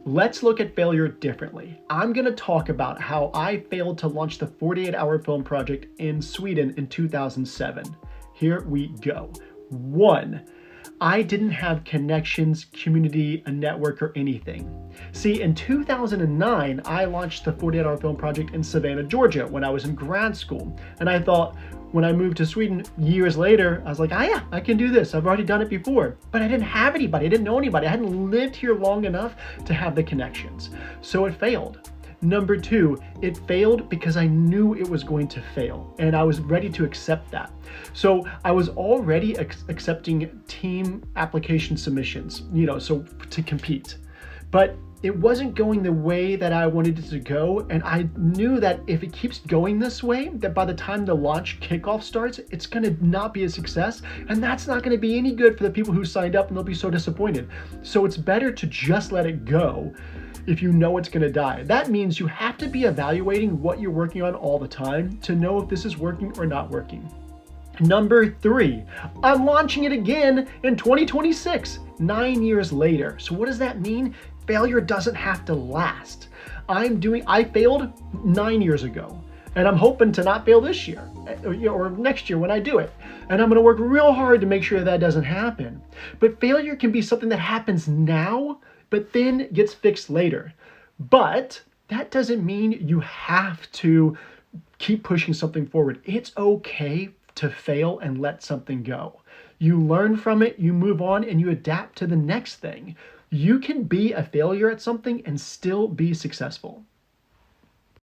Let's look at failure differently. I'm going to talk about how I failed to launch the 48-hour film project in Sweden in 2007. Here we go. 1. I didn't have connections, community, a network, or anything. See, in 2009, I launched the 48-hour film project in Savannah, Georgia when I was in grad school. And I thought, when I moved to Sweden years later, I was like, yeah, I can do this. I've already done it before. But I didn't have anybody. I didn't know anybody. I hadn't lived here long enough to have the connections. So it failed. Number 2, it failed because I knew it was going to fail, and I was ready to accept that. So I was already accepting team application submissions, so to compete. But it wasn't going the way that I wanted it to go, and I knew that if it keeps going this way, that by the time the launch kickoff starts, it's gonna not be a success, and that's not gonna be any good for the people who signed up, and they'll be so disappointed. So it's better to just let it go if you know it's gonna die. That means you have to be evaluating what you're working on all the time to know if this is working or not working. Number 3, I'm launching it again in 2026, 9 years later. So what does that mean? Failure doesn't have to last. I failed 9 years ago, and I'm hoping to not fail this year or next year when I do it. And I'm gonna work real hard to make sure that doesn't happen. But failure can be something that happens now, but then gets fixed later. But that doesn't mean you have to keep pushing something forward. It's okay to fail and let something go. You learn from it, you move on, and you adapt to the next thing. You can be a failure at something and still be successful.